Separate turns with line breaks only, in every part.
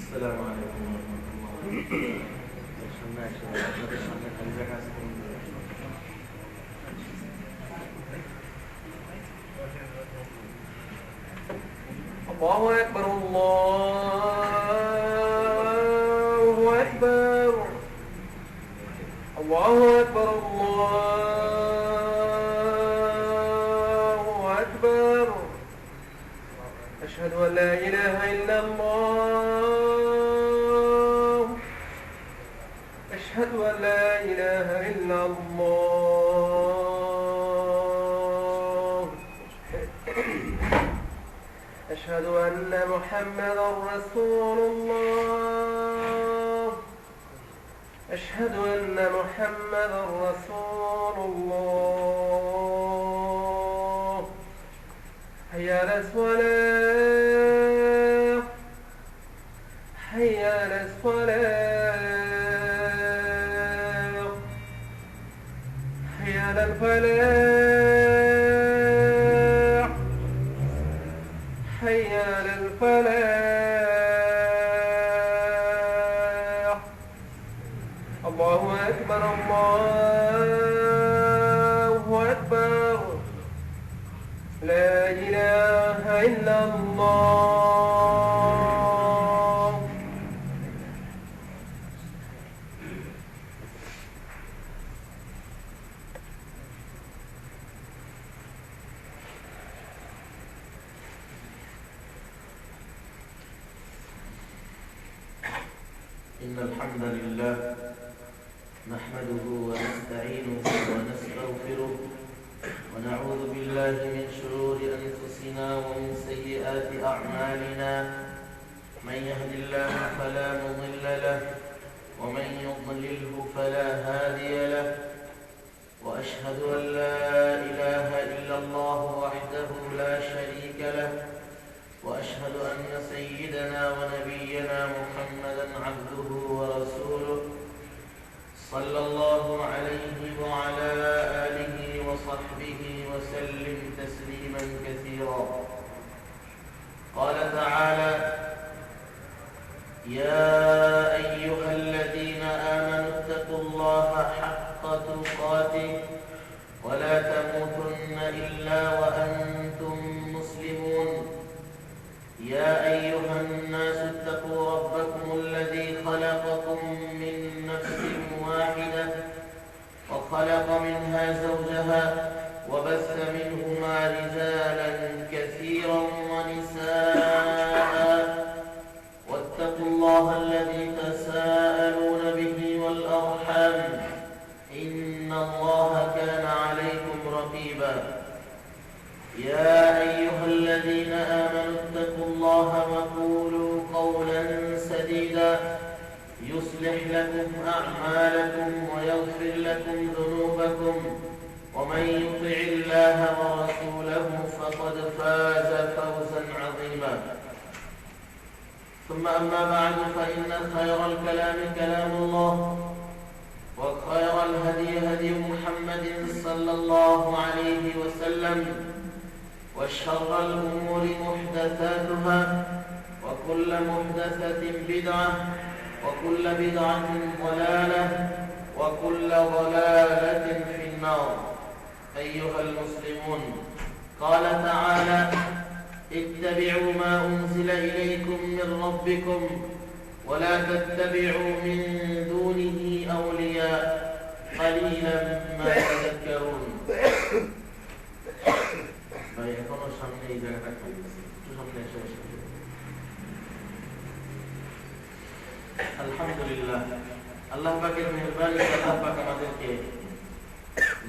আসসালামু আলাইকুম ওয়া রাহমাতুল্লাহ। আপনাদের সামনে খালি জায়গা আছে।
الله أكبر الله أكبر الله أكبر الله أكبر أشهد أن لا إله إلا الله أشهد أن لا إله إلا الله أشهد أن محمدا رسول الله أشهد أن محمدا رسول الله حي على الصلاة حي على الصلاة حي على الفلاح حي على الفلاح الله أكبر الله أكبر لا إله إلا الله.
إن الحمد لله نحمده ونستعينه ونستغفره ونعوذ بالله من شرور أنفسنا ومن سيئات أعمالنا من يهد الله فلا مضل له ومن يضلله فلا هادي له وأشهد أن لا إله إلا الله وحده لا شريك له وأشهد أن سيدنا ونبينا محمدا عبده ورسوله صلى الله عليه وعلى آله وصحبه وسلم تسليما كثيرا. قال تعالى: يا أيها الذين آمنوا اتقوا الله حق تقاته ولا تموتن إلا وأنتم مسلمون. يا أيها الناس اتقوا ربكم الذي خلقكم من نفس واحدة وخلق منها زوجها وبث منهما رجالا كثيرا ونساء واتقوا الله الذي تساءلون به والأرحام إن الله كان عليكم رقيبا. يا أيها الذين آمنوا اتقوا الله وقولوا قولا سديدا يصلح لكم أعمالكم ويغفر لكم ذنوبكم ومن يطع الله ورسوله فقد فاز فوزا عظيما. ثم أما بعد فإن خير الكلام كلام الله وخير الهدي هدي محمد صلى الله عليه وسلم وشر الأمور محدثاتها وكل محدثة بدعة وكل بدعة ضلالة وكل ضلالة في النار. أيها المسلمون، قال تعالى: اتبعوا ما أنزل إليكم من ربكم ولا تتبعوا من دونه أولياء قليلا ما تذكرون. আলহামদুলিল্লাহ, আল্লাহ পাকের মেহেরবানি, আল্লাহ পাক আমাদেরকে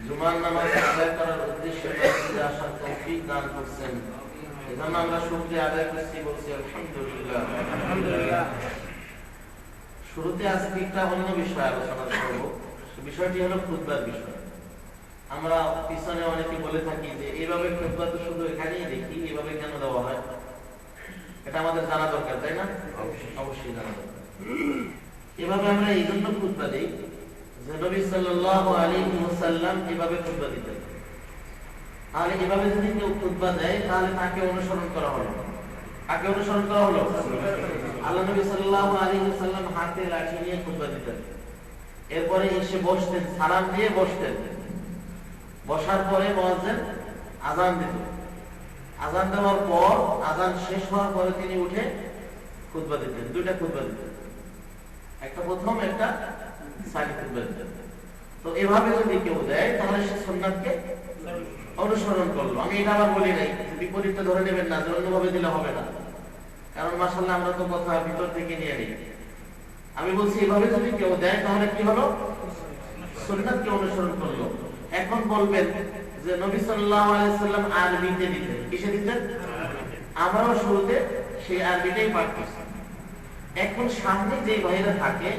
জুমার নামাজ আদায় করার উদ্দেশ্যে মসজিদে আসার তৌফিক দান করেছেন। এজন্য আমরা শুকরিয়া আদায় করছি, বলছি আলহামদুলিল্লাহ। আলহামদুলিল্লাহ। শুরুতে আজকে একটা অন্য বিষয় আলোচনা করব। বিষয়টি হলো খুতবার বিষয়। আমরা পিছনে অনেকে বলে থাকি যে এইভাবে খুতবা তো শুধু এখানেই দেখি, এইভাবে কেন দেওয়া হয়? এটা আমাদের জানা দরকার, তাই না? অবশ্যই জানা দরকার। এভাবে আমরা এই জন্য খুতবা দিই যে নবী সাল্লাল্লাহু আলাইহি ওয়াসাল্লাম এভাবে খুতবা দিতেন। তাহলে এভাবে যদি কেউ খুতবা দেয় তাহলে তাকে অনুসরণ করা হলো। কাকে অনুসরণ করা হলো? আল্লাহ নবী সাল্লাল্লাহু আলাইহি ওয়াসাল্লাম হাতে লাঠি নিয়ে খুতবা দিতেন। এরপরে এসে বসতেন, সালাম দিয়ে বসতেন। বসার পরে মুয়াজ্জিন আযান দিত। আযান দেওয়ার পর, আযান শেষ হওয়ার পরে তিনি উঠে খুতবা দিতেন। দুইটা খুতবা দিতেন, একটা প্রথম, একটা সানি খুতবা দিতেন। তো এভাবে যদি কেউ দেয় তাহলে সে সুন্নাতকে অনুসরণ করলো। আমি এটা আবার বলি নাই বিপরীতটা ধরে নেবেন না, যে অন্যভাবে দিলে হবে না, কারণ মাশাআল্লাহ আমরা তো কথা ভিতর থেকে নিয়ে নিই। আমি বলছি এভাবে যদি কেউ দেয় তাহলে কি হলো, সুন্নাতকে অনুসরণ করলো। এখন বলবেন যে নবী সাল্লাল্লাহু আলাইহি ওয়াসাল্লাম আরবিতে দিতেন। কিসে দিতেন? আমরাও শুরুতে সেই আরবিটাই পাঠ করছি। এখন সামনে যে ভাইরা থাকে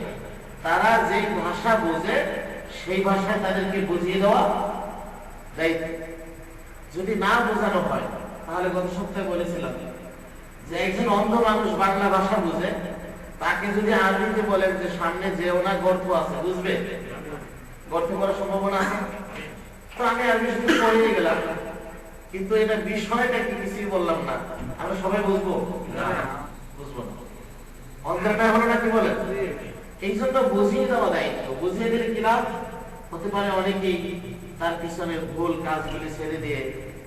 তারা যে ভাষা বোঝে সেই ভাষায় তাদেরকে বুঝিয়ে দেওয়া দায়িত্ব। যদি না বোঝানো হয় তাহলে গত সপ্তাহে বলেছিলাম যে একজন অন্ধ মানুষ বাংলা ভাষা বুঝে, তাকে যদি আরবিতে বলেন যে সামনে যেও না, গর্ত আছে, বুঝবে? গর্ত করার সম্ভাবনা আছে। তো আমি আরবি শুধু পড়িয়ে গেলাম, কিন্তু এটা বিষয়টা কি কিছুই বললাম না। আমরা সবাই বুঝবো? বুঝবো না। অন্ধটা হলো না, কি বলে? এই জন্য বুঝিয়ে দেওয়া দায়িত্ব। বুঝিয়ে দিলে কি লাভ হতে পারে? অনেকেই তার পিছনে ভুল কাজগুলি ছেড়ে দিয়ে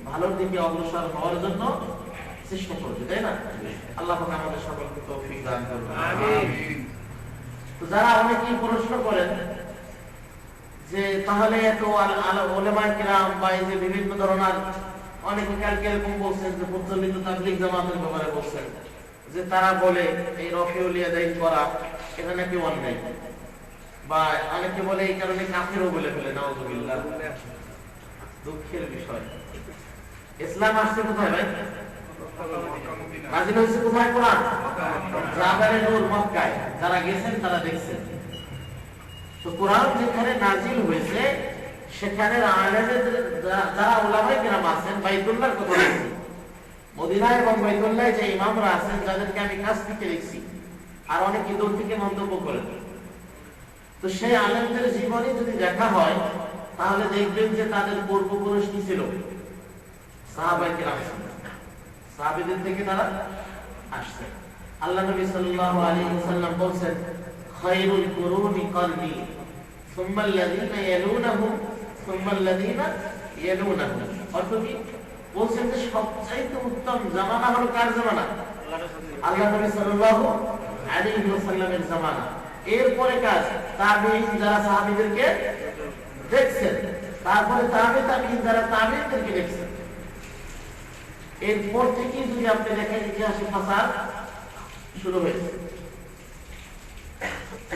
ভালোর দিকে অগ্রসর হওয়ার জন্য চেষ্টা করবে, তাই না? আল্লাহ পাক আমাদের সকলকে তৌফিক দান করুন। আমিন। তো যারা অনেকেই প্রশ্ন করেন যে তাহলে এত উলামায়ে কেরাম বা এই যে বিভিন্ন ধরনের, অনেকে কালকে এরকম বলছেন যে প্রচলিত তাবলীগ জামাতের ব্যাপারে বলছেন যে তারা বলে এই রফিউল ইয়াদাইন করা এটা নাকি অন্যায়, বা অনেকে বলে এই কারণে কাফেরও বলে ফেলে। নাউযুবিল্লাহ। দুঃখের বিষয়, ইসলাম আসছে কোথায় ভাই? নাযিল হয়েছে কোথায়? কোরআন জাবালে নূর মক্কায়। যারা গেছেন তারা দেখছেন। তো কোরআন যেখানে নাযিল হয়েছে সেখানে আলেমদের যারা উলামায়ে কেরাম আছেন, বাইতুল্লাহর কথা বলছি, মদিনা এবং বাইতুল্লাহ যে ইমামরা আছেন যাদেরকে আমি কাছ থেকে দেখছি, আর অনেকে দূর থেকে মন্তব্য করেন, তো সেই আলেমদের জীবনে যদি দেখা হয় তাহলে দেখবেন যে তাদের পূর্বপুরুষ কি ছিল? সাহাবায়ে কেরাম। সাহাবীদের থেকে তারা আসছে। আল্লাহ নবী সাল্লাল্লাহু আলাইহি ওয়াসাল্লাম বলেন, খায়রুল কুরুনি করনি সুম্মা আল্লাযীনা ইয়ালুনাহুম সুম্মা আল্লাযীনা ইয়ালুনাহুম। অর্থ কি? বলছেন যে সবচাইতে উত্তম জামানা হলো কার জামানা? আল্লাহ নবী সাল্লাল্লাহু আলাইহি ওয়াসাল্লামের জামানা। এরপরে কাজ তাবেঈন যারা সাহাবীদেরকে দেখছেন, তারপরে তাবেঈন যারা তাবেঈনদেরকে দেখছেন। এরপর থেকে যদি আপনি দেখেন ইতিহাসে ফাসাদ শুরু হয়েছে।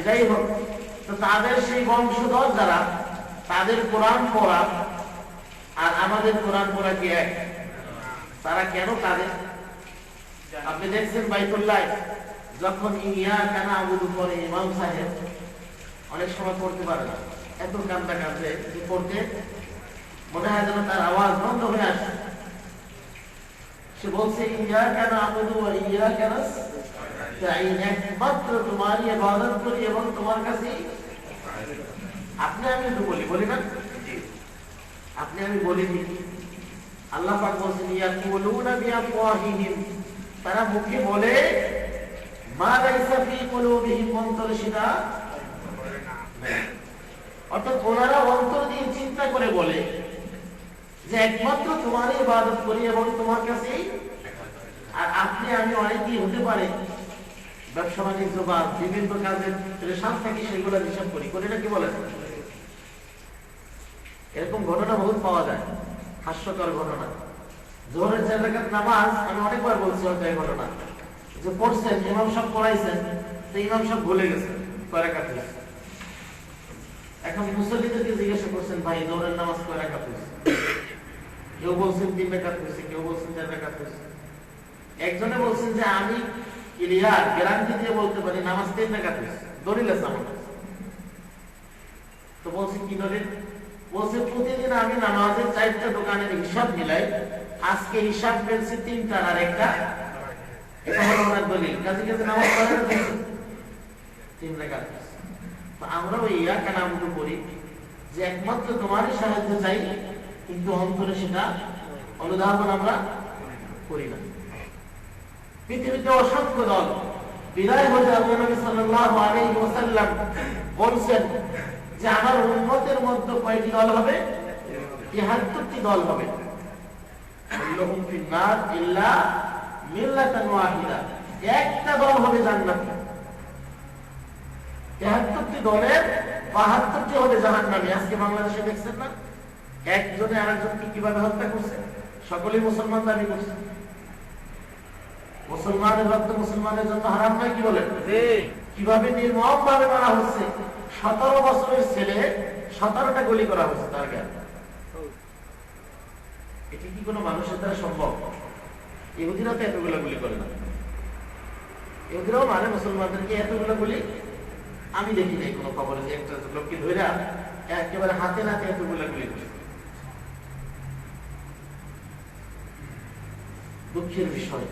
যাই হোক, তো তাদের সেই বংশধর যারা, তাদের কোরআন পড়া আর আমাদের কোরআন পড়া কি এক? তারা কেন তাদের? আপনি দেখছেন বাইতুল্লাহ যখন ইয়াকা না'বুদু পড়ে ইমাম সাহেব অনেক সময় পড়তে পারে না, এত কান্দা কাঁদে যে পড়তে মনে হয় যেন তার আওয়াজ বন্ধ হয়ে আসে। সে বলছে ইয়াকা না'বুদু ওয়া ইয়াকা নাস্তাঈন, একমাত্র তোমারই ইবাদত করি এবং তোমার কাছে। আপনি আমি তো বলি না? আপনি আমি বলিনি। আল্লাহ পাক বলেন ইয়াকুলুনা বিআফওয়াহিহিম, তারা মুখে বলে মা লাইসা ফি কুলুবিহিম, অন্তরে সেটা নেই। অর্থাৎ ওনারা অন্তর দিয়ে চিন্তা করে বলে যে একমাত্র তোমারই ইবাদত করি এবং তোমার কাছেই। আর আপনি আমি অনেকেই হতে পারে ব্যবসা বাণিজ্য বা বিভিন্ন কাজের প্রেশার থাকি, সেগুলো হিসাব করি না, কি বলেন? এরকম ঘটনা বহুত পাওয়া যায়, হাস্যকর ঘটনা। জোহরের 4 রাকাত নামাজ আমি অনেকবার বলছি হয়তো এই ঘটনা, যে পড়ছেন ইমাম সাহেব পড়াইছেন, তো ইমাম সাহেব ভুলে গেছেন কয় রাকাত হয়েছে। এখন মুসল্লিদেরকে জিজ্ঞাসা করছেন, ভাই জোহরের নামাজ কয় রাকাত হয়েছে? কেউ বলছেন 3 রাকাত হয়েছে, কেউ বলছেন 4 রাকাত হয়েছে। একজনে বলছেন যে আমি ক্লিয়ার গ্যারান্টি দিয়ে বলতে পারি নামাজ 3 রাকাত হয়েছে, দলিল আছে আমার কাছে। তো বলছি কি দলিল? বলছে প্রতিদিন আমি নামাজের 4টা দোকানের হিসাব মিলাই, আজকে হিসাব পেয়েছি 3টার আর একটা, এটা হলো আমার দলিল। কাজে কাজে নামাজ পড়া 3 রাকাত। তো আমরা ওই ইয়াকা না'বুদু করি যে একমাত্র তোমারই সাহায্য চাই, কিন্তু অন্তরে সেটা অনুধাবন আমরা করি না। পৃথিবীতে অসংখ্য দল বিদায় হয়ে আল্লাহ নবী সাল্লাল্লাহু আলাইহি ওয়াসাল্লাম বলেন যে আমার উম্মতের মধ্যে কয়টি দল হবে? ৭৩টি দল হবে। কুল্লুহুম ফিন-নার ইল্লা মিল্লাতান ওয়াহিদা, একটা দল হবে জান্নাতে। ৭৩টি দলের ৭২টি হবে জাহান্নামী। আজকে বাংলাদেশে দেখছেন না, একজনে আরেকজনকে কিভাবে হত্যা করছে? সকলেই মুসলমান দাবি করছে। মুসলমানের রক্ত মুসলমানের জন্য হারাম নয়, কি বলেন? কিভাবে নির্মম ভাবে মারা হচ্ছে। ১৭ বছরের ছেলে ১৭টা গুলি করা হচ্ছে তার গায়ে। এটি কি কোনো মানুষের দ্বারা সম্ভব? ইহুদিরা তো এতগুলো গুলি করে না। ইহুদিরাও মানে মুসলমানদেরকে এতগুলো গুলি আমি দেখি নাই কোনো খবরে যে একটা লোককে ধরে একেবারে হাতে নাতে এতগুলো গুলি করে। দুঃখের বিষয়,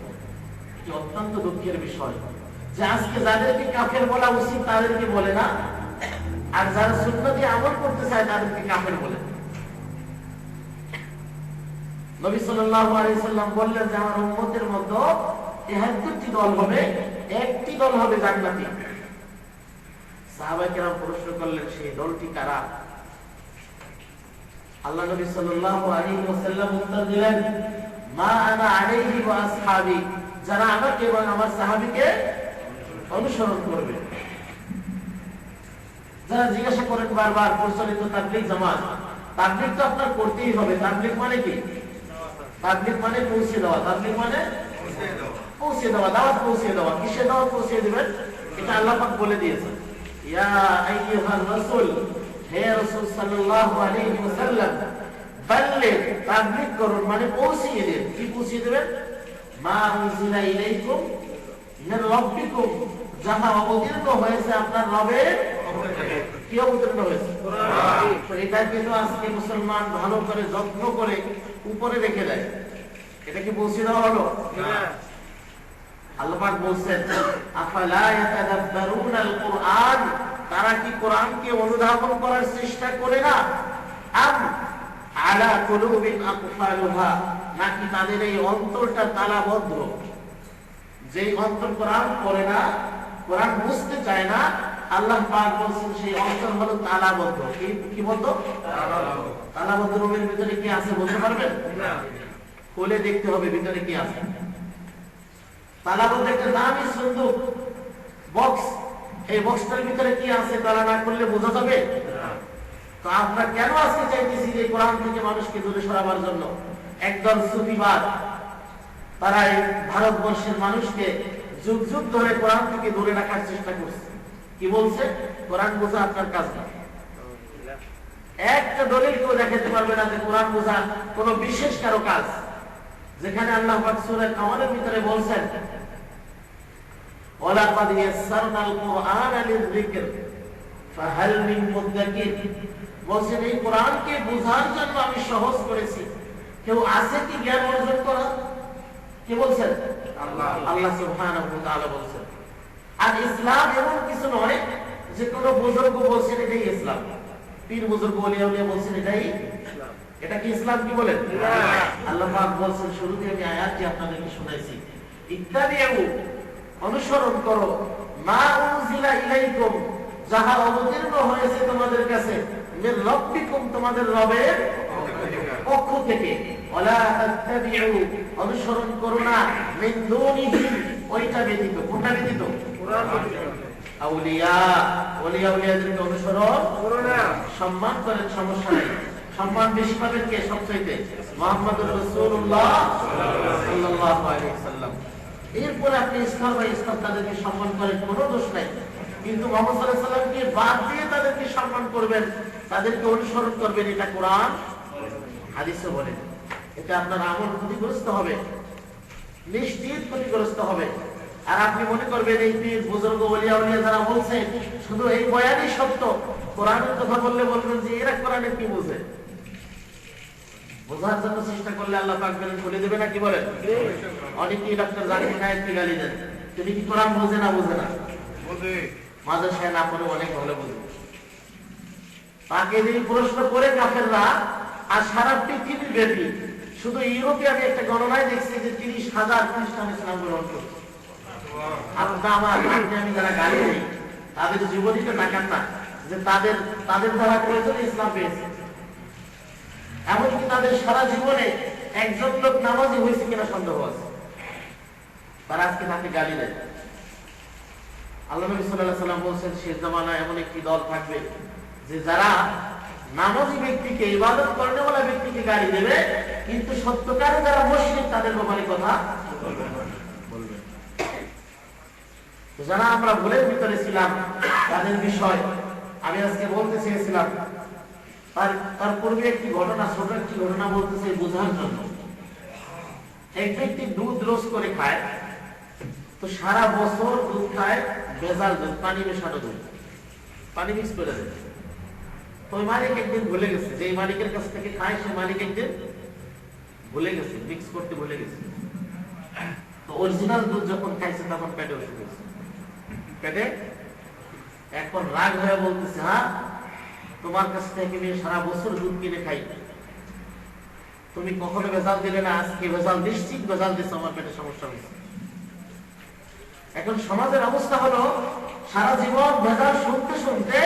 এটি অত্যন্ত দুঃখের বিষয় যে আজকে যাদেরকে কাফের বলা উচিত তাদেরকে বলে না, আর যারা সুন্নতি আমল করতে চায় তাদেরকে কাফের বলে। নবী সাল্লাল্লাহু আলাইহি সাল্লাম বললেন যে আমার উম্মতের মধ্যে ৭৩টি দল হবে, একটি দল হবে জান্নাতি। সাহাবায়ে কেরাম প্রশ্ন করলেন সেই দলটি কারা? আল্লাহ নবী সাল্লাল্লাহু আলাইহি ওয়াসাল্লাম উত্তর দিলেন, মা আনা আলাইহি ওয়া আসহাবি, যারা আমাকে এবং আমার সাহাবীকে অনুসরণ করবে। যারা জিজ্ঞাসা করেন বারবার প্রচলিত তাবলীগ জামাত, তাবলীগ তো আপনার করতেই হবে। তাবলীগ মানে কি? তাবলীগ মানে পৌঁছে দেওয়া। তাবলীগ মানে পৌঁছে দেওয়া, দাওয়াত পৌঁছে দেওয়া। কিসে দাওয়াত পৌঁছে দিবেন? এটা আল্লাহ পাক বলে দিয়েছেন, ইয়া আইয়ুহার রাসূল, হে রাসূল সাল্লাল্লাহু আলাইহি ওয়াসাল্লাম, বাল্লিগ, তাবলীগ করুন মানে পৌঁছিয়ে দিন। কি পৌঁছিয়ে দিবেন? মা উনজিলা ইলাইকুম মির রাব্বিকুম, যাহা অবতীর্ণ হয়েছে আপনার রবের পক্ষ থেকে। কি অবতীর্ণ হয়েছে? কোরআন। তো এটা কিন্তু আজকে মুসলমান ভালো করে যত্ন করে উপরে রেখে দেয়। এটা কি পৌঁছে দেওয়া হলো? না। আল্লাহ পাক বলেন, আফালা ইয়াতাদাব্বারুনাল কুরআন, তারা কি কোরআনকে অনুধাবন করার চেষ্টা করে না? আম আলা কুলুবিন আকফালুহা, নাকি তাদের এই অন্তরটা তালাবদ্ধ। যেই অন্তর কোরআন পড়ে না, কোরআন বুঝতে চায় না, আল্লাহ পাক বলেন সেই অন্তর হলো তালাবদ্ধ। কি বলতো? তালাবদ্ধ রুমের ভিতরে কি আছে বলতে পারবেন? না। খুলে দেখতে হবে ভিতরে কি আছে। তালাবদ্ধ একটা দামি সুন্দর বক্স, এই বক্সটার ভিতরে কি আছে তালা না করলে বোঝা যাবে না। তো আমরা কেন আজকে চাইতেছি যে কোরআন থেকে মানুষকে দূরে সরাবার জন্য? একদল সুফিবাদ, তারা এই ভারতবর্ষের মানুষকে যুগ যুগ ধরে কোরআন থেকে দূরে রাখার চেষ্টা করছে। কি বলছে? কোরআন বোঝা আপনার কাজ না। একটা দলিল কেউ দেখাতে পারবে না যে কোরআন বোঝা কোন বিশেষ কারো কাজ। যেখানে আল্লাহ পাক সূরা কামারের ভিতরে বলছেন, ওয়ালাকাদ ইয়াসসারনাল কুরআনা লিযিকর ফাহাল মিন মুদ্দাকির, বলছেন এই কোরআনকে বোঝার জন্য আমি সহজ করেছি, কেউ আছে কি জ্ঞান অর্জন করা? কে বলছেন? আল্লাহ সুবহানাহু ওয়া তাআলা বলছেন। আর ইসলাম এমন কিছু নয় যে কোন বুজুর্গ বলছেন এটাই ইসলাম, পীর বুজুর্গ ওলিয়া উলিয়া বলছেন এটাই ইসলাম। এটা কি ইসলাম? কি বলেন? আল্লাহ পাক বলছেন, শুরুতে আমি আয়াতটি আপনাদেরকে শোনাইছি, ইত্তাবিউ, অনুসরণ করো, মা উনজিলা ইলাইকুম, যাহা অবতীর্ণ হয়েছে তোমাদের কাছে, মির রাব্বিকুম, তোমাদের রবের পক্ষ থেকে, ওয়ালা তাত্তাবিউ, অনুসরণ করো না, মিন দুনিহি, ওইটা ব্যতীত। কোনটা ব্যতীত? কোরআন ব্যতীত। আউলিয়া, ওলিয়া উলিয়াদেরকে অনুসরণ করো না। সম্মান করেন, সমস্যা নাই। সম্মান বেশি পাবেন কে সবচাইতে? মুহাম্মদুর রাসূলুল্লাহ সাল্লাল্লাহু আলাইহি ওয়াসাল্লাম। এরপর আপনি ইসলাম বা ইসলাম তাদেরকে সম্মান করেন, কোনো দোষ নাই। কিন্তু মুহাম্মদ সাল্লাল্লাহু আলাইহি ওয়াসাল্লামকে বাদ দিয়ে তাদেরকে সম্মান করবেন, তাদেরকে অনুসরণ করবেন, এটা কোরআন হাদিসে বলে। এটা আপনার আমল ক্ষতিগ্রস্ত হবে, নিশ্চিত ক্ষতিগ্রস্ত হবে। আর আপনি মনে করবেন এই পীর বুজুর্গ ওলিয়া উলিয়া যারা বলছে শুধু এই বয়ানই সত্য, কোরআনের কথা বললে বলবেন যে এরা কোরআনের কি বুঝে? বোঝার জন্য চেষ্টা করলে আল্লাহ পাক বলেন খুলে দেবে না। কি বলেন? অনেকেই ডক্টর জাকির নায়েককে গালি দেন, তিনি কি কোরআন বোঝে না? বোঝে না, বোঝে। মাদ্রাসায় না পড়ে অনেক ভালো বোঝে। তাকে যদি প্রশ্ন করে কাফেররা, আর সারা পৃথিবী ব্যাপী শুধু ইউরোপে আমি একটা গণনায় দেখছি যে 30,000 খ্রিস্টান ইসলাম গ্রহণ করছে। আর আপনি আমার আপনি আমি যারা গালি দিই তাদের জীবনীতে তাকান না যে তাদের দ্বারা প্রয়োজনে ইসলাম পেয়েছে, এমনকি তাদের সারা জীবনে একজন লোক নামাজি হয়েছে কিনা সন্দেহ আছে, তারা আজকে তাকে গালি দেয়। আল্লাহ নবী সাল্লাল্লাহু আলাইহি ওয়াসাল্লাম বলেছেন শেষ জামানায় এমন একটি দল থাকবে যে যারা নামাজি ব্যক্তিকে, ইবাদত করেনওয়ালা ব্যক্তিকে গালি দেবে, কিন্তু সত্যকারে যারা মুশরিক তাদের ব্যাপারে কথা বলবে। যারা আমরা ভুলের ভিতরে ছিলাম তাদের বিষয় আমি আজকে বলতে চেয়েছিলাম। তার পূর্বে একটি ঘটনা, ছোট একটি ঘটনা বলতে চাই বোঝার জন্য। এক ব্যক্তি দুধ রোজ করে খায়, তো সারা বছর দুধ খায় ভেজাল দুধ, পানি মেশানো দুধ, পানি মিক্স করে দেয়। তো ওই মালিক একদিন ভুলে গেছে, যে মালিকের কাছ থেকে খায় সে মালিক একদিন ভুলে গেছে, মিক্স করতে ভুলে গেছে। তো অরিজিনাল দুধ যখন খাইছে তখন পেটে অসুখ হয়েছে, পেটে। এখন রাগ হয়ে বলতেছে, হ্যাঁ তোমার কাছ থেকে আমি সারা বছর দুধ কিনে খাই, তুমি কখনো ভেজাল দিলে না, আজকে ভেজাল নিশ্চিত ভেজাল দিচ্ছে, আমার পেটে সমস্যা হয়েছে। এখন সমাজের অবস্থা হলো সারা জীবন ভেজাল শুনতে শুনতে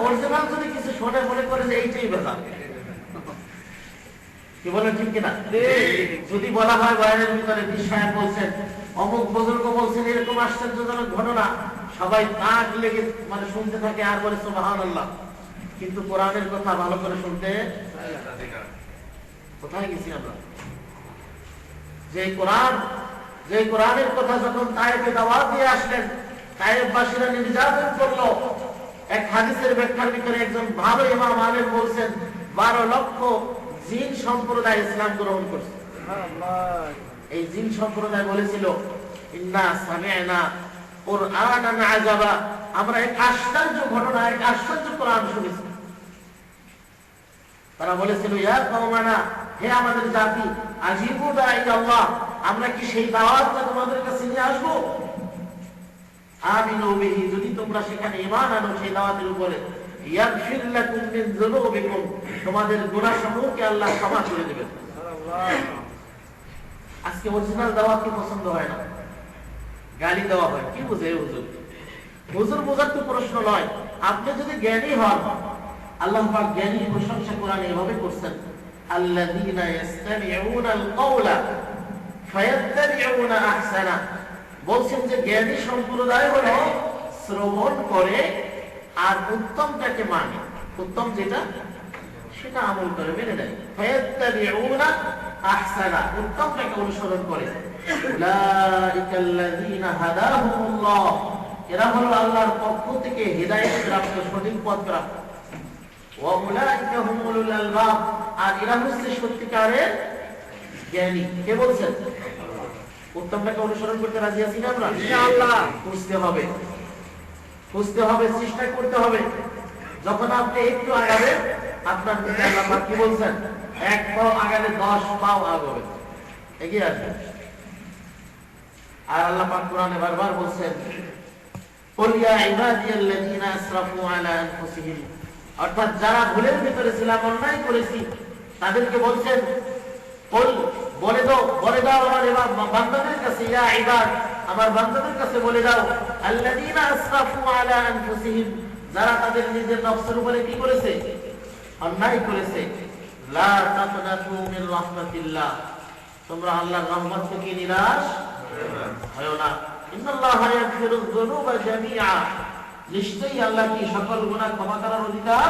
অরিজিনাল যদি কিছু শোনে মনে করে যে এইটাই ভেজাল। কি বলে ঠিক কিনা? যদি বলা হয় বয়ানের ভিতরে সাহেব বলছেন, অমুক বুজুর্গ বলছেন এরকম আশ্চর্যজনক ঘটনা, সবাই নাক লেগে মানে শুনতে থাকে আর বলে সুবহানাল্লাহ, কিন্তু কোরআনের কথা ভালো করে শুনতে কোথায় গেছি আমরা? যে কোরআনের কথা যখন তায়েফে দাওয়াত দিয়ে আসলেন, তায়েফবাসীরা নির্যাতন করলো, এক হাদিসের ব্যাখ্যার ভিতরে একজন ভালো ইমাম আলেম বলছেন 12 লক্ষ জিন সম্প্রদায় ইসলাম গ্রহণ করছে। এই জিন সম্প্রদায় বলেছিল, ইন্না সামি'না কুরআনান আজাবা, আমরা এক আশ্চর্য ঘটনা, এক আশ্চর্য কোরআন শুনেছি। তারা বলেছিল, ইয়া কওমানা, হে আমাদের জাতি, আজিবু দাঈ আল্লাহ, আমরা কি সেই দাওয়াতটা তোমাদের কাছে নিয়ে আসবো? আমিনু বিহি, যদি তোমরা সেখানে ঈমান আনো সেই দাওয়াতের উপরে, ইয়াগফির লাকুম মিন যুনুবিকুম, তোমাদের গুনাহসমূহকে আল্লাহ ক্ষমা করে দিবেন। আজকে অরিজিনাল দাওয়াত কি পছন্দ হয় না, গালি দেওয়া হয়। কি বুঝে হুজুর? হুজুর বোঝার তো প্রশ্ন নয়। আপনি যদি জ্ঞানী হন, আল্লাহ পাক জ্ঞানী প্রশংসা কোরআনে এভাবে করছেন, আল্লাযীনা ইসতামিউনাল কওলা ফায়াত্তাবিউনা আহসানা, বলছেন যে জ্ঞানী সম্প্রদায় হলো শ্রবণ করে আর উত্তমটাকে মানে, উত্তম যেটা সেটা আমল করে মেনে নেয়। ফায়াত্তাবিউনা আহসানা, উত্তমটাকে অনুসরণ করে। উলাইকাল্লাযীনা হাদাহুমুল্লাহ, এরা হলো আল্লাহর পক্ষ থেকে হিদায়াত প্রাপ্ত, সঠিক পথ প্রাপ্ত। ওয়া উলাইকা হুমুল আলবাব, আর এরা হচ্ছে সত্যিকারের জ্ঞানী। কে বলছেন? উত্তমটাকে অনুসরণ করতে রাজি আছি না আমরা? ইনশাআল্লাহ। খুঁজতে হবে, চেষ্টা করতে হবে। যখন আপনি একটু আগাবেন, আপনার প্রতি আল্লাহ পাক কি বলছেন? 1 পাও আগালে 10 পাও আগাবে, এগিয়ে আসবেন। আর আল্লাহ পাক কোরআনে বারবার বলছেন, কুল ইয়া ইবাদিয়াল্লাযীনা আসরাফু আলা আনফুসিহিম, অর্থাৎ যারা ভুলের ভিতরে ছিলাম, অন্যায় করেছি, তাদেরকে বলছেন, কুল, বলে দাও আমার বান্দাদের কাছে, ইয়া ইবাদ, আমার বান্দাদের কাছে বলে দাও, আল্লাযীনা আসরাফু আলা আনফুসিহিম, যারা তাদের নিজের নফসের উপরে কি করেছে? অন্যায় করেছে। লা তাকনাতু মির রাহমাতিল্লাহ, তোমরা আল্লাহর রহমত থেকে নিরাশ হয়ো না। ইন্নাল্লাহা ইয়াগফিরুয যুনুবা জামিআ, নিশ্চয়ই আল্লাহ কি সকল গুনাহ ক্ষমা করার অধিকার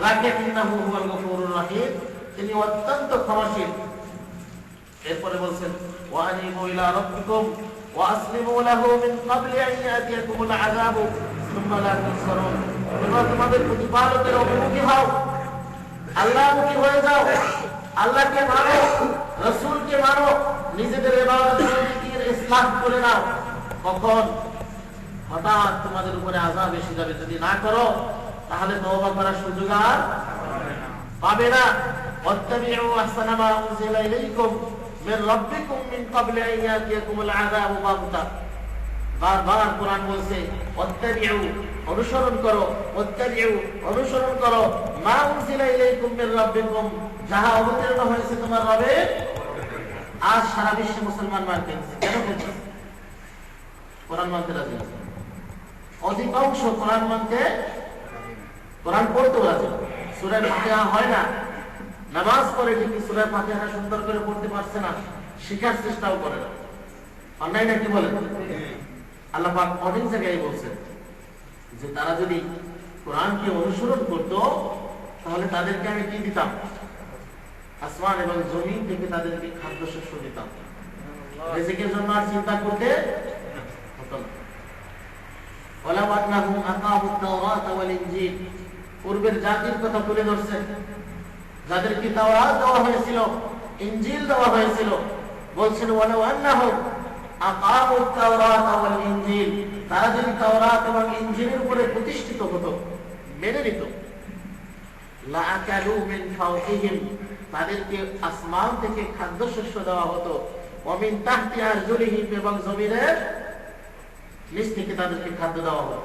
রাখেন। ইন্নাহু হুয়াল গফুরুর রহিম, তিনি অত্যন্ত ক্ষমাশীল। এরপরে বলছেন, ওয়া আনিবু ইলা রাব্বিকুম ওয়া আসলিমু লাহু মিন ক্বাবলি আন ইয়াতিয়াকুমুল আযাবু সুম্মা লা তুনসারুন, তোমরা তোমাদের প্রতিপালকের অভিমুখী হও, আল্লাহমুখী হয়ে যাও, আল্লাহকে মানো, রাসূলকে মানো, নিজেদের ইবাদত বন্দেগীর ইসলাহ করে নাও। কখন? হঠাৎ তোমাদের উপরে আযাব এসে যাবে। যদি না করো তাহলে তওবা করার সুযোগ আর পাবে না। ওয়াত্তাবিউ আহসানা মা উনজিলা ইলাইকুম মির রাব্বিকুম মিন ক্বাবলি আন ইয়াতিয়াকুমুল আযাবু বাগতা, বারবার কোরআন বলছে ওয়াত্তাবিউ, অনুসরণ করো, ওয়াত্তাবিউ, অনুসরণ করো, মা উনজিলা ইলাইকুম মির রাব্বিকুম, যাহা অবতীর্ণ হয়েছে তোমার রবের। আজ সারা বিশ্বে মুসলমান মার খেয়েছে। কেন খেয়েছে? কোরআন মানতে রাজি আছে, অধিকাংশ কোরআন মানতে, কোরআন পড়তেও রাজি। সূরা ফাতিহা হয় না, নামাজ পড়ে ঠিকই, সূরা ফাতিহা সুন্দর করে পড়তে পারছে না, শেখার চেষ্টাও করে না। অন্যায় নাকি বলেন? আল্লাহ পাক অনেক জায়গায় বলছেন যে তারা যদি কোরআনকে অনুসরণ করত তাহলে তাদেরকে আমি কি দিতাম? আসমান এবং জমিন থেকে তাদেরকে খাদ্যশস্য দিতাম, রিজিকের জন্য আর চিন্তা করতে হতো না। ওয়ালাউ আন্নাহুম আকামুত তাওরাত ওয়াল ইনজিল, পূর্বের জাতির কথা তুলে ধরছেন, যাদেরকে তাওরাত দেওয়া হয়েছিল, ইনজিল দেওয়া হয়েছিল। বলছেন ওয়ালাউ আন্নাহুম আকামুত তাওরাত ওয়াল ইনজিল, তারা যদি তাওরাত এবং ইনজিলের উপরে প্রতিষ্ঠিত হতো, মেনে নিত, লা আকালু মিন ফাওকিহিম, তাদেরকে আসমান থেকে খাদ্যশস্য দেওয়া হতো, ওয়া মিন তাহতি আরজুলিহিম, এবং জমিনের নিচ থেকে তাদেরকে খাদ্য দেওয়া হতো।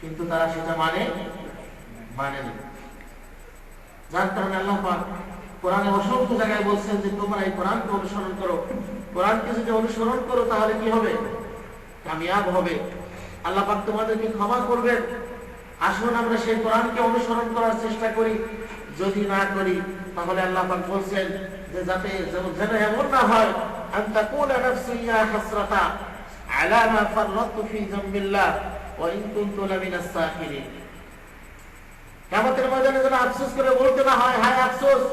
কিন্তু তারা সেটা মানেনি। যার কারণে আল্লাহ পাক কোরআনে অসংখ্য জায়গায় বলছেন যে তোমরা এই কোরআনকে অনুসরণ করো। কোরআনকে যদি অনুসরণ করো তাহলে কি হবে? কামিয়াব হবে। আল্লাহ পাক তোমাদেরকে ক্ষমা করবেন। আসুন আমরা সেই কোরআনকে অনুসরণ করার চেষ্টা করি। যদি না করি তাহলে আল্লাহ পাক বলছেন যে যাতে যেন এমন না হয় আন তাকুনা নাফসু ইয়া হাসরাতা আলা মা ফাররাতু ফি যামবিল্লাহ ওয়া ইন কুনতু লামিনাস সাখিরিন। কিয়ামতের ময়দানে যেন আফসোস করে বলতে না হয় হায় আফসোস,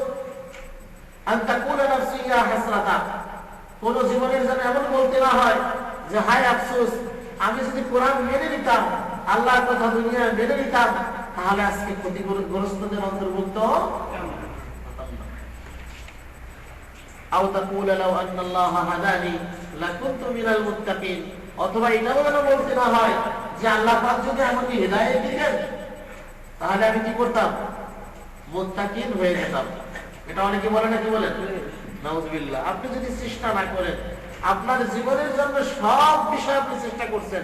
আন তাকুনা নাফসু ইয়া হাসরাতা, কোন জীবনের যেন এমন বলতে না হয় যে হায় আফসোস, আমি যদি কোরআন মেনে নিতাম, আল্লাহর কথা দুনিয়ায় মেনে নিতাম, তাহলে আজকে ক্ষতিগ্রস্তদের অন্তর্ভুক্ত হতাম না। আও তাকুলা লাউ আন্নাল্লাহা হাদানি লাকুনতু মিনাল মুত্তাকিন, অথবা এটাও যেন বলতে না হয় যে আল্লাহ পাক যদি আমাকে হিদায়াত দিতেন তাহলে আমি কি করতাম? মুত্তাকিন হয়ে যেতাম। এটা অনেকে বলে না, কি বলেন? নাউযুবিল্লাহ। আপনি যদি চেষ্টা না করেন, আপনার জীবনের জন্য সব বিষয় আপনি চেষ্টা করছেন,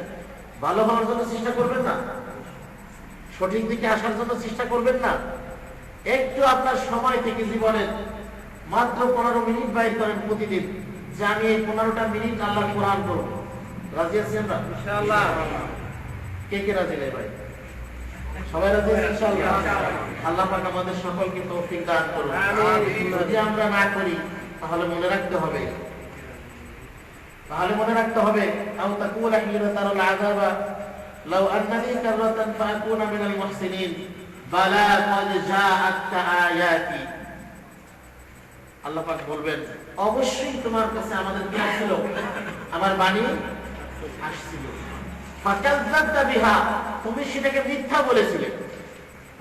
ভালো হওয়ার জন্য চেষ্টা করবেন না, সঠিক দিকে আসার জন্য চেষ্টা করবেন না, একটু আপনার সময় থেকে জীবনের মাত্র 15 মিনিট বাইর করেন প্রতিদিন, যে আমি এই 15টা মিনিট আল্লাহর কোরআন পড়ব। রাজি আছি আমরা? ইনশাআল্লাহ। কে কে রাজি নেই ভাই? সবাই রাজি আছি ইনশাআল্লাহ। আল্লাহ পাক আমাদের সকলকে তৌফিক দান করুন। আমিন। যদি আমরা না করি তাহলে মনে রাখতে হবে, আও তাকুলা হিনা তারাল আযাবা লাউ আন্নানি কাররাতান ফাকুনা মিনাল মুহসিনিন বালা ক্বাদ জাআতকা আয়াতি। আল্লাহ পাক বলবেন অবশ্যই তোমার কাছে আমাদের কি আসছিল? আমার বাণী আসছিল। ফাকাযযাবতা বিহা, তুমি সেটাকে মিথ্যা বলেছিলে।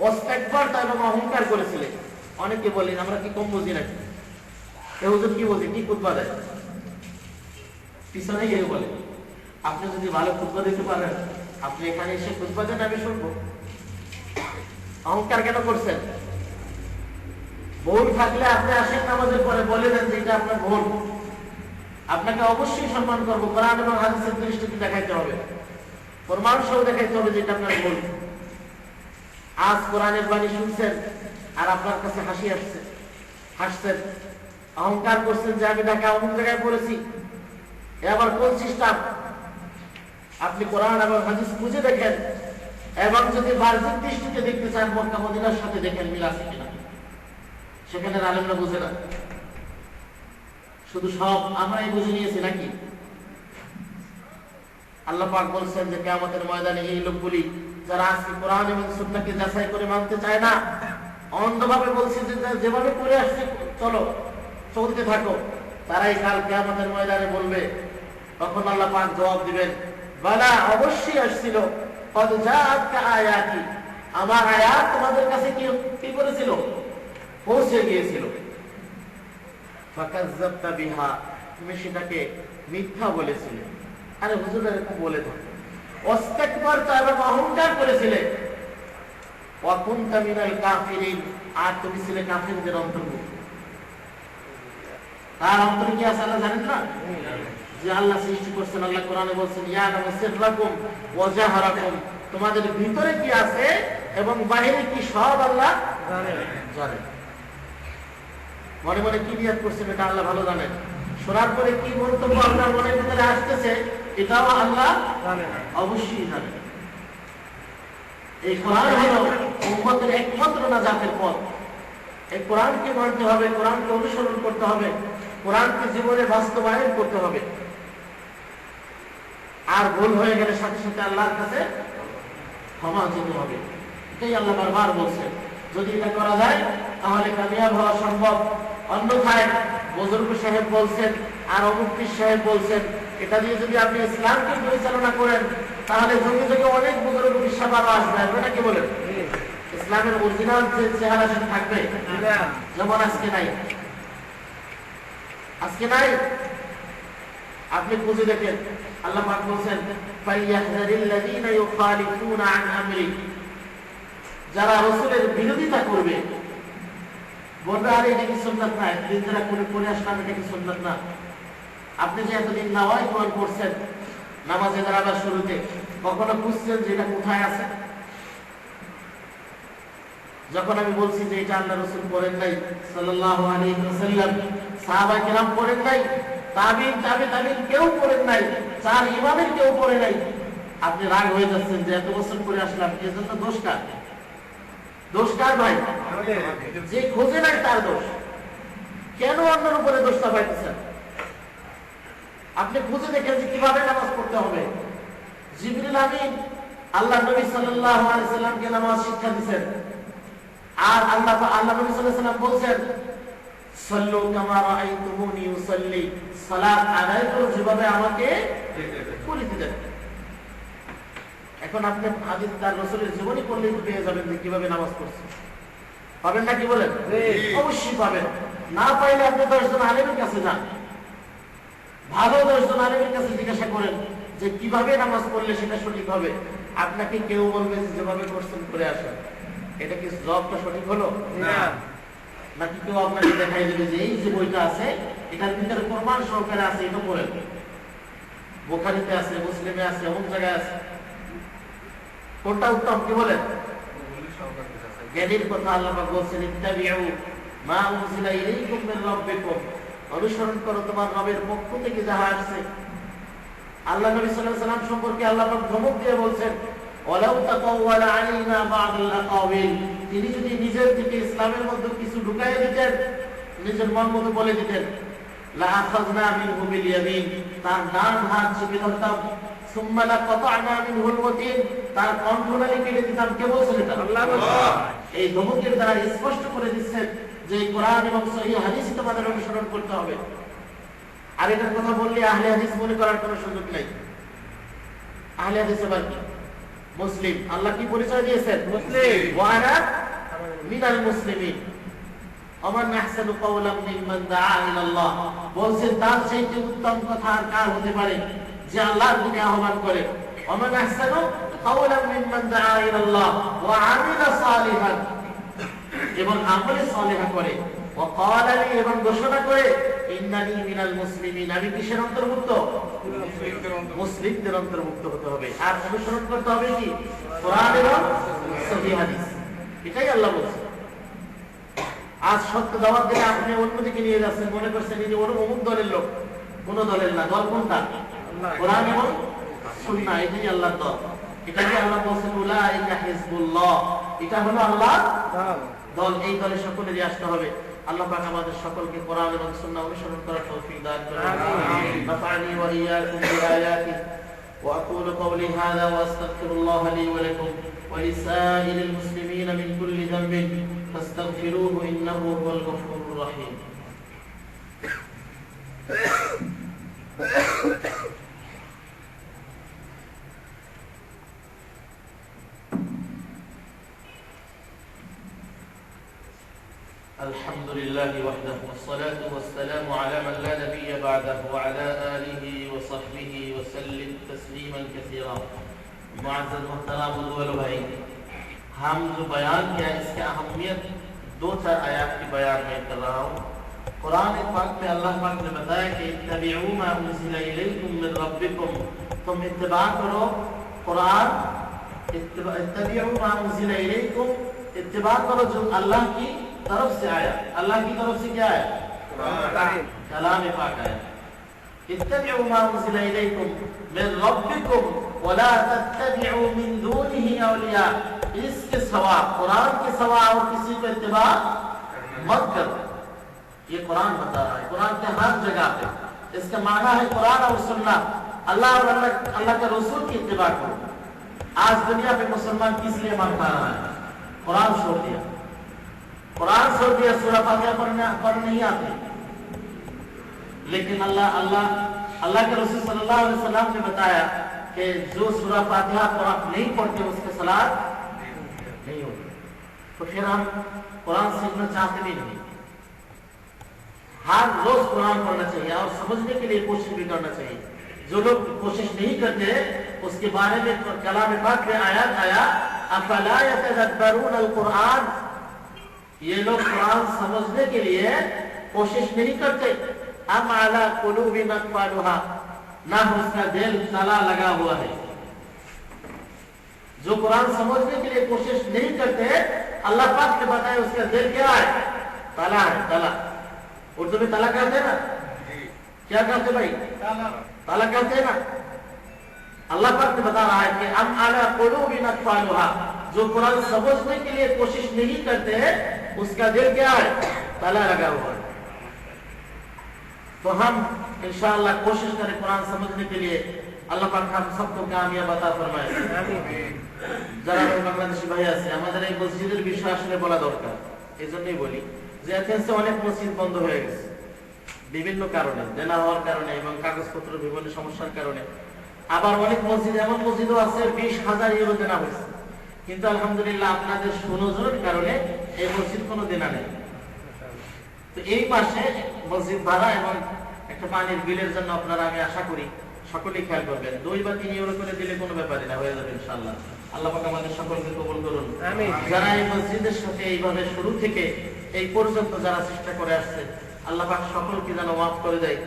ওয়াস্তাকবারতা, এবং অহংকার করেছিলে। অনেকে বলেন আমরা কি কম বুঝি নাকি? এ হুজুর কি বলছে, কি খুতবা দেয়, পিছনে গিয়ে বলে আপনি যদি ভালো খুতবা দিতে পারেন আপনি এখানে এসে খুতবা দেন, আমি শুনবো। অহংকার কেন করছেন? ভুল থাকলে আপনি আসেন নামাজের পরে বলে দেন যে এটা আপনার ভুল, আপনাকে অবশ্যই সম্মান করবো। কোরআন এবং হাদিসের দৃষ্টিতে দেখাইতে হবে, প্রমাণ সহ দেখাইতে হবে যে এটা আপনার ভুল। আজ কোরআনের বাণী শুনছেন আর আপনার কাছে হাসছেন, অহংকার করছেন যে আমি ঢাকা অমুক জায়গায় পড়েছি, এবার কোন সিস্টেম? আপনি কোরআন এবং হাদিস খুঁজে দেখেন, এবং যদি বাহ্যিক দৃষ্টিতে দেখতে চান মক্কা মদিনার সাথে দেখেন মিল আছে কিনা। সেখানে আলেমরা বুঝে না, শুধু সব আমরাই বুঝে নিয়েছি নাকি? আল্লাহ পাক বলছেন যে কিয়ামতের ময়দানে এই লোকগুলি যারা আজকে কোরআন এবং সুন্নাহকে যাচাই করে মানতে চায় না, অন্ধভাবে বলছে যে যেভাবে করে আসছে চলো, চলতে থাকো, তারাই কাল কিয়ামতের ময়দানে বলবে। তখন আল্লাহ পাক জবাব দিবেন বালা, অবশ্যই আসছিল, ক্বাদ জাআতকা আয়াতি, আমার আয়াত তোমাদের কাছে কি করেছিল? পৌঁছে গিয়েছিল। ফাকাযযাবতা বিহা, তুমি সেটাকে মিথ্যা বলেছিলে। আরে হুজুর এরকম বলে দাও। ওয়াস্তাকবারতা, এবং অহংকার করেছিলে। ওয়া কুনতা মিনাল কাফিরিন, আর তুমি ছিলে কাফিরদের অন্তর্ভুক্ত। তার অন্তরে কি আছে আল্লাহ জানেন না? যে আল্লাহ সৃষ্টি করছেন, আল্লাহ কোরআনে বলছেন ইয়ালামু সিররাকুম ওয়া জাহরাকুম, তোমাদের ভিতরে কি আছে এবং বাহিরে কি সব আল্লাহ জানেন। মনে মনে কি নিয়ত করছেন এটা আল্লাহ ভালো জানেন। শোনার পরে কি মন্তব্য আপনার মনের ভিতরে আসতেছে এটাও আল্লাহ
জানেন।
অবশ্যই জানেন। এই কোরআন হলো উম্মতের একমাত্র নাজাতের পথ। এই কোরআনকে মানতে হবে, কোরআনকে অনুসরণ করতে হবে, কোরআনকে জীবনে বাস্তবায়ন করতে হবে। আর ভুল হয়ে গেলে সাথে সাথে আল্লাহর কাছে ক্ষমা চেতে হবে। এটাই আল্লাহ বারবার বলছেন। যদি এটা করা যায় তাহলে কামিয়াব হওয়া সম্ভব। অন্যথায় বুজুর্গ সাহেব বলছেন আর মুফতি সাহেব বলছেন, এটা দিয়ে যদি আপনি ইসলামকে পরিচালনা করেন তাহলে যুগে যুগে অনেক বুজুর্গ বিশ্বাস আরো আসবে। আপনারা কি বলেন? ইসলামের অরিজিনাল যে চেহারা সেটা থাকবে, যেমন আজকে নাই। আজকে নাই, আপনি খুঁজে দেখেন। আল্লাহ পাক বলেন ফালিয়াহযারিল্লাযীনা ইউখালিফুনা আন আমরি, যারা রাসূলের বিরোধিতা করবে, বলবে আরে এটা কি সুন্নাত না, একদিন যারা করে আসলাম এটা কি সুন্নাত না। আপনি যে এতদিন নামাজ কোরআন পড়ছেন, নামাজে দাঁড়াবার শুরুতে কখনো বুঝছেন যে এটা কোথায় আছে? যখন আমি বলছি যে এটা আল্লাহ রাসূল পড়েন নাই সাল্লাল্লাহু আলাইহি ওয়াসাল্লাম, সাহাবা কেরাম পড়েন নাই, তাবিঈন তাবিঈন কেউ পড়েন নাই, চার ইমামের কেউ পড়ে নাই, আপনি রাগ হয়ে যাচ্ছেন যে এত বছর পরে আসলাম, এজন্য দোষ কার? দোষ কার ভাই? যে খোঁজে নাই তার দোষ। কেন অন্যের উপরে দোষটা পাইতেছেন? আপনি খুঁজে দেখেন যে কিভাবে নামাজ পড়তে হবে। জিবরিল আমিন আল্লাহ নবী সাল্লাল্লাহু আলাইহি সাল্লামকে নামাজ শিক্ষা দিয়েছেন। আর আল্লাহ নবী সাল্লাল্লাহু আলাইহি সাল্লাম বলেন, সাল্লু কামা রাআইতুমুনি উসাল্লি, সালাত আদায় করো যেভাবে আমাকে করিতে দেন। এখন আপনি হাদিস তার রাসূলের জীবনী পড়লে পেয়ে যাবেন যে কিভাবে নামাজ পড়ছে। পাবেন না কি বলেন? অবশ্যই পাবেন। না পাইলে আপনি 10 জন আলেমের কাছে যান, ভালো 10 জন আলেমের কাছে জিজ্ঞাসা করেন যে কিভাবে নামাজ পড়লে সেটা সঠিক হবে। আপনাকে কেউ বলবে যে যেভাবে করছেন করে আসেন। এটা কি জবাবটা সঠিক হলো না? নাকি কেউ আপনাকে দেখাই দেবে যে এই যে বইটা আছে এটার ভিতরে প্রমাণ সহকারে আছে, এটা পড়েন, বুখারীতে আছে, মুসলিমে আছে, অমুক জায়গায় আছে। কোনটা উত্তম? কি বলেন? জ্ঞানীর কথা আল্লাহ পাক বলছেন, ইত্তাবিউ মা উনজিলা ইলাইকুম মির রাব্বিকুম, অনুসরণ করো তোমার রবের পক্ষ থেকে যাহা আসছে। আল্লাহ নবী সাল্লাল্লাহু আলাইহি ওয়াসাল্লাম সম্পর্কে আল্লাহ পাক ধমক দিয়ে বলছেন, ওয়ালাউ তাকাওয়ালা আলাইনা বা'দুল আকাওয়াইল, তিনি যদি নিজের থেকে ইসলামের মধ্যে কিছু ঢুকাইয়ে দিতেন, নিজের মন মতো বলে দিতেন, লা আখাযনা মিনহু বিল ইয়ামিন, তার ডান হাত চেপে ধরতাম, সুম্মা লাকাতা'না মিনহুল ওয়াতিন, তার কণ্ঠনালী কেটে দিতাম। কে বলছেন এটা? আল্লাহ। এই ধমকের দ্বারা স্পষ্ট করে দিচ্ছেন যে কোরআন এবং সহিহ হাদিস তোমাদের অনুসরণ করতে হবে। আর এটার কথা বললে আহলে হাদিস মনে করার কোনো সুযোগ নেই। আহলে হাদিস আবার কি? মুসলিম। আল্লাহ কি পরিচয় দিয়েছেন? মুসলিম। ওয়া আনা মিনাল মুসলিমিন। ওমান আহসানু কাওলাম মিম্মান দাআ ইলাল্লাহ, বলছেন তার চাইতে উত্তম কথা আর কার হতে পারে যে আল্লাহর দিকে আহ্বান করে। ওমান আহসানু কাওলাম মিম্মান দাআ ইলাল্লাহ ওয়া আমিলা সালিহান, এবং আমলে সালেহ করে, ওয়া ক্বালা লি, এবং ঘোষণা করে, ইন্নানি মিনাল মুসলিমিন, আমি কিসের অন্তর্ভুক্ত? মুসলিমদের অন্তর্ভুক্ত হতে হবে। আর অনুসরণ করতে হবে কি? কোরআন এবং সহিহ হাদিস। এটাই আল্লাহ বলছেন। আজ সত্য দাওয়াত দিলে আপনি অন্যদিকে নিয়ে যাচ্ছেন, মনে করছেন এই যে অমুক দলের লোক। কোন দলের না। দল কোনটা? কোরআন এবং সুন্নাহ, এটাই আল্লাহর দল। এটাকে আল্লাহ বলছেন উলাইকা হিজবুল্লাহ, এটা হলো আল্লাহর দল। এই দলে সকলেরই আসতে হবে। আল্লাহ পাক আমাদের সকলকে কোরআন এবং সুন্নাহ অনুসরণ করার তৌফিক দান করুন। আমিন। নাফা'নি ওয়া ইয়্যাকুম বিআয়াতিহি ওয়া আকুলু কওলি হাযা ওয়া আস্তাগফিরুল্লাহ লি ওয়া লাকুম ওয়া লিসাইরিল মুসলিমিন মিন কুল্লি যামবিন ফাস্তাগফিরুহু ইন্নাহু হুয়াল গফুরুর রহিম। الحمد لله وحده والصلاة والسلام على من لا نبي بعده وعلى آله وصحبه وسلم تسليما كثيرا। मुअज़्ज़ज़ मुहतरम बुजुर्ग भाई, हम जो बयान किया इसकी अहमियत 2-4 आयत की बयान में कर रहा हूँ। कुरान पाक में अल्लाह पाक ने बताया कि इत्तबिउ मा उनज़िला इलैकुम मिन रब्बिकुम, तुम इत्तिबा करो कुरान, इत्तबिउ मा उनज़िला इलैकुम, इत्तिबा करो जो अल्लाह की तरफ से आया। अल्लाह की तरफ से क्या आया? कलाम पाक आया। ইত্তাবিউ মা উনজিলা ইলাইকুম মির রাব্বিকুম ওয়া লা তাত্তাবিউ মিন দুনিহি আউলিয়া। इसके सवा कुरान के सवा और किसी को इत्तिबा मत करो। ये कुरान बता रहा है, कुरान के हर जगह पे इसका माना है कुरान और सुन्नत, अल्लाह और अल्लाह के रसूल की इत्तिबा करो। आज दुनिया पे मुसलमान किस लिए मार खा रहा है? कुरान छोड़ दिया, कुरान छोड़ दिया, सूरह फातिहा पढ़ नहीं आती। लेकिन अल्लाह के रसूल सल्लल्लाहु अलैहि वसल्लम ने बताया कि जो सूरह फातिहा नहीं पढ़ते उसके सलात नहीं होती। तो फिर हम कुरान सीखना चाहते भी नहीं। हर रोज कुरान पढ़ना चाहिए और समझने के लिए कोशिश भी करना चाहिए। जो लोग कोशिश नहीं करते उसके बारे में कलाम पाक में आयत आया अफला यतदब्बरून अल-कुरान, ये लोग कुरान समझने के लिए कोशिश नहीं करते। अम अला कुलूबिन अक़फ़ालुहा, ना उसका दिल ताला लगा हुआ है। जो कुरान समझने के लिए कोशिश नहीं करते, अल्लाह पाक ने बताया उसका दिल क्या है? ताला है, ताला। उर्दू में ताला कहते हैं ना, क्या कहते भाई? ताला कहते हैं ना। अल्लाह पाक ने बता रहा है कि अम अला कुलूबिन अक़फ़ालुहा, जो कुरान समझने के लिए कोशिश नहीं करते उसका दिल क्या है? ताला लगा हुआ है। तो हम इंशाअल्लाह कोशिश करें कुरान समझने के लिए। अल्लाह पाक हम सबको कामयाब अता फरमाए। যারা বাংলাদেশি ভাই আছে, আমাদের এই মসজিদের বিষয় আসলে বলা দরকার। এজন্যই বলি যে এথেন্সে অনেক মসজিদ বন্ধ হয়ে গেছে বিভিন্ন কারণে, দেনা হওয়ার কারণে এবং কাগজপত্র বিভিন্ন সমস্যার কারণে। আবার অনেক মসজিদ এমন মসজিদও আছে 20,000 ইউরো দেনা হয়েছে, কিন্তু আলহামদুলিল্লাহ আপনাদের সুনজরের কারণে এই মসজিদ কোনো দেনা নেই। তো এই মাসে মসজিদ ভাড়া এবং একটা পানির বিলের জন্য আপনারা, আমি আশা করি সকলেই খেয়াল করবেন, 2 বা 3 ইউরো করে দিলে কোনো ব্যাপারই না, হয়ে যাবে ইনশাআল্লাহ। আল্লাহ পাক আমাদের সকলকে কবুল করুন। আমিন। যারা এই মসজিদের সাথে এইভাবে শুরু থেকে এই পর্যন্ত যারা চেষ্টা করে আসছে, আল্লাহ পাক সকলকে যেন মাফ করে দেয়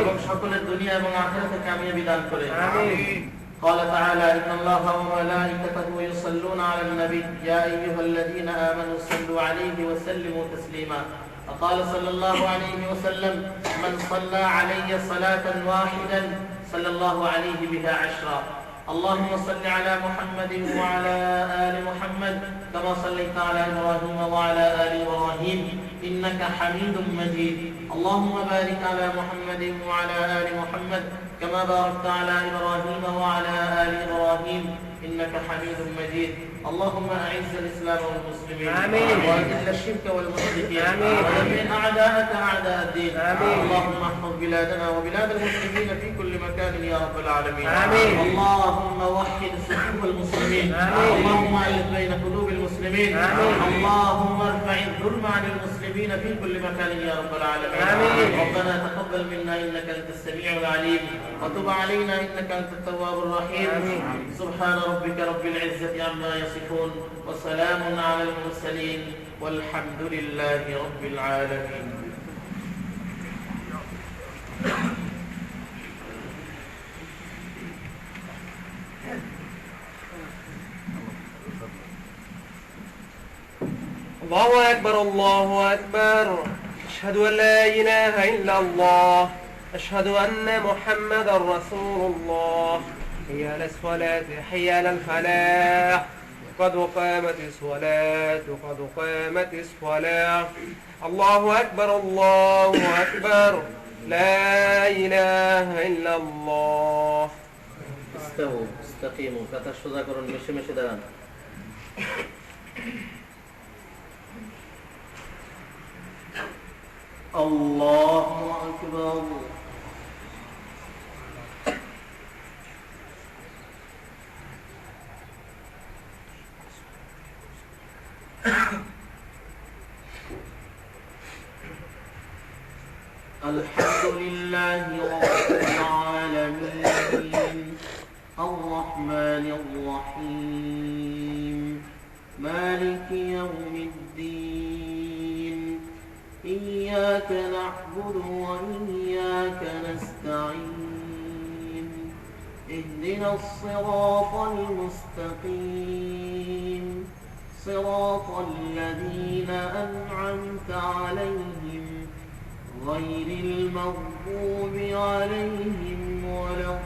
এবং সকলের দুনিয়া এবং আখিরাতে কামিয়াবি দান করে। আমিন। قال تعالى إن الله وملائكته يصلون على النبي يا أيها الذين آمنوا صلوا عليه وسلموا تسليما وقال صلى الله عليه وسلم من صلى علي صلاة واحدا صلى الله عليه بها 10 اللهم صل على محمد وعلى آل محمد كما صليت على إبراهيم وعلى آل إبراهيم إنك حميد مجيد اللهم بارك على محمد وعلى آل محمد كما باركت على إبراهيم وعلى آل إبراهيم إنك حميد مجيد اللهم أعز الإسلام والمسلمين وأذل الشرك والمشركين ودمر أعداءك أعداء الدين اللهم احفظ بلادنا وبلاد المسلمين في كل مكان يا رب العالمين اللهم وحد صفوف المسلمين اللهم ألف بين قلوب المسلمين اللهم ارفع الظلم عن المسلمين في كل مكان يا رب العالمين ربنا تقبل منا إنك أنت السميع العليم وتب علينا إنك أنت التواب الرحيم سبحان ربك رب العزة عما يصفون وسلام على المرسلين والحمد لله رب العالمين.
الله أكبر الله أكبر أشهد أن لا إله إلا الله أشهد أن محمد رسول الله حي على الصلاة حي على الفلاح قد قامت الصلاة قد قامت الصلاة الله أكبر الله أكبر لا إله إلا الله.
استووا استقيموا কথা সোজা করুন, মিশে মিশে দাঁড়ান। الله أكبر الحمد لله رب العالمين الرحمن الرحيم مالك يوم الدين إياك نعبد وإياك نستعين اهدنا الصراط المستقيم صراط الذين أنعمت عليهم غير المغضوب عليهم ولا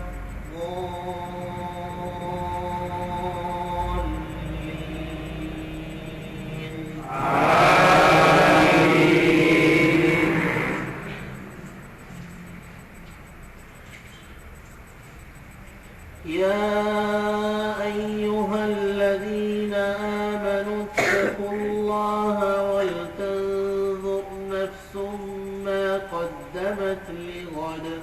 يا أيها الذين آمنوا اتقوا الله ولتنظر نفس ما قدمت لغد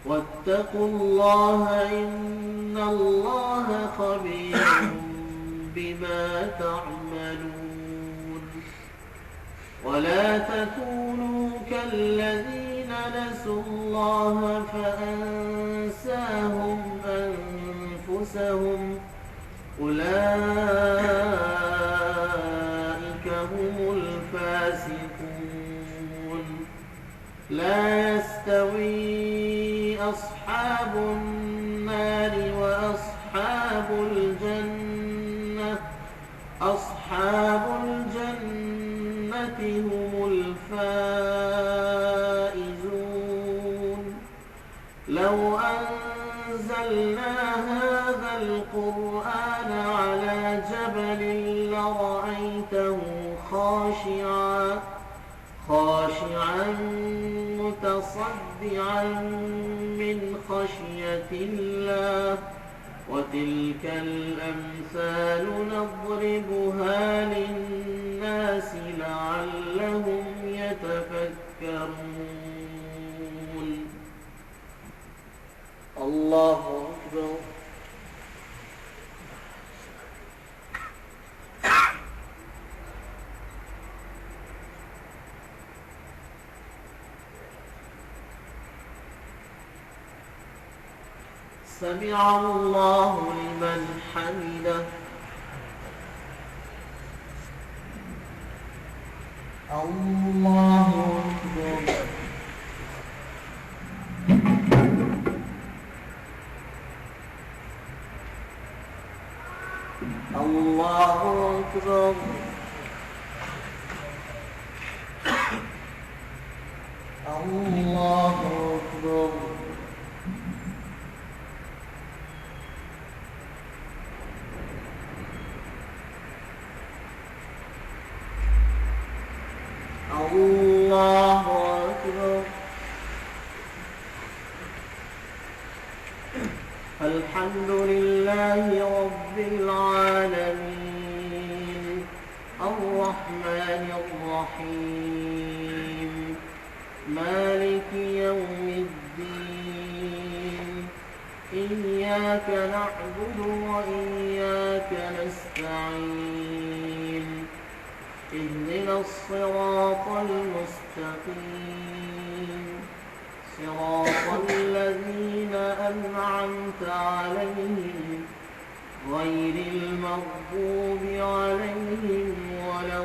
واتقوا الله إن الله خبير بما تعملون ولا تكونوا كالذين نسوا الله فأنساهم أنفسهم أولئك هم الفاسقون لا يستوي أصحاب النار وأصحاب الجنة أصحاب الجنة هم الفائزون لو أنزلنا هذا القرآن على جبل لرأيته خاشعا متصدعا من خشية الله وتلك الأمثال نضربها للناس لعلهم يتفكرون الله أكبر سمع الله لمن حمده الله أكبر الله أكبر الله أكبر الله أكبر الحمد لله رب العالمين الرحمن الرحيم مالك يوم الدين إياك نعبد وإياك نستعين اهدنا الصراط المستقيم صراط الذين أنعمت عليهم غير المغضوب عليهم ولا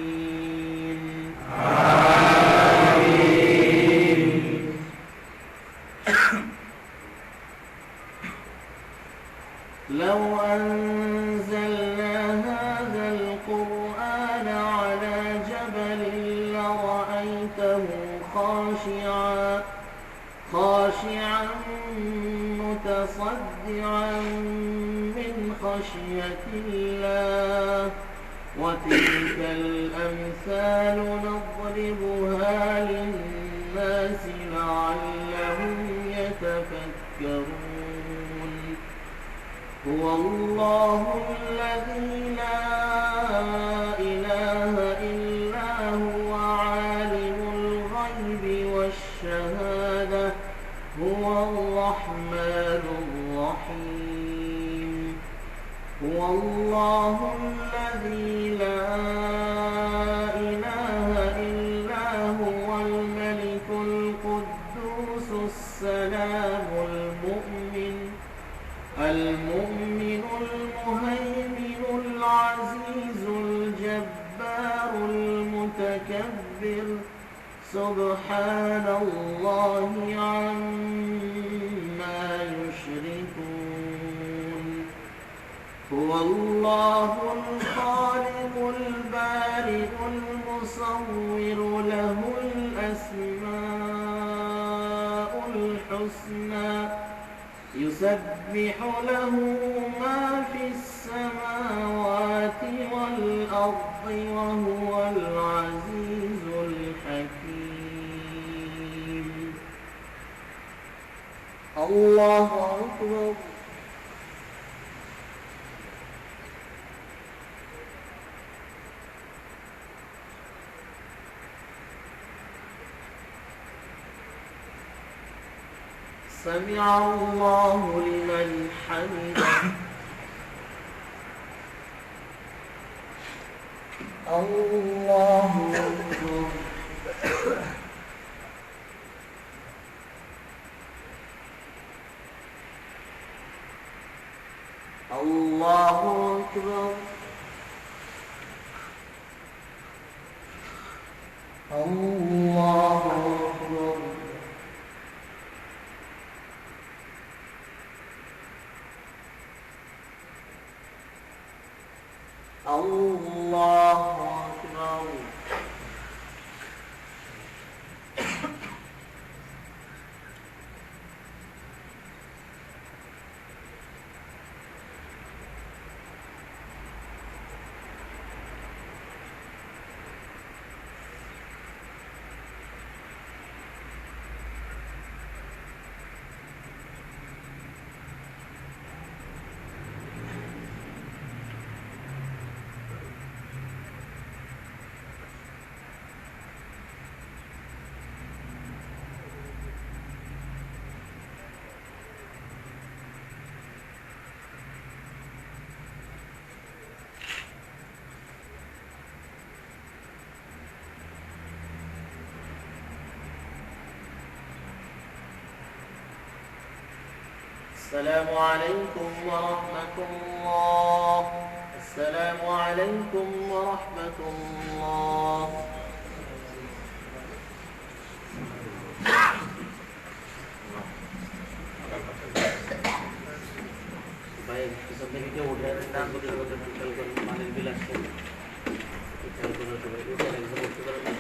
الضالين آمين لو أنزلنا هذا القرآن على جبل لرأيته خاشعا متصدعا من خشية الله وتلك الأمثال نضربها للناس لعلهم يتفكرون هو الله الذي لا إله إلا هو عالم الغيب والشهادة هو الرحمن الرحيم هو الله الذي لا إله إلا هو الملك القدوس السلام المؤمن المهيمن العزيز الجبار المتكبر سبحان الله عما يشركون هو الله الخالق البارئ يصور له الأسماء الحسنى يسبح له ما في السماوات والأرض وهو العزيز الحكيم. الله أكبر. سمع الله لمن حمده. الله أكبر. الله أكبر. الله أكبر. الله أكبر. السلام عليكم ورحمة الله. السلام عليكم ورحمة الله. Baik, sampai kita udah tentang betul-betul paling bilas. Kita betul-betul itu yang disebut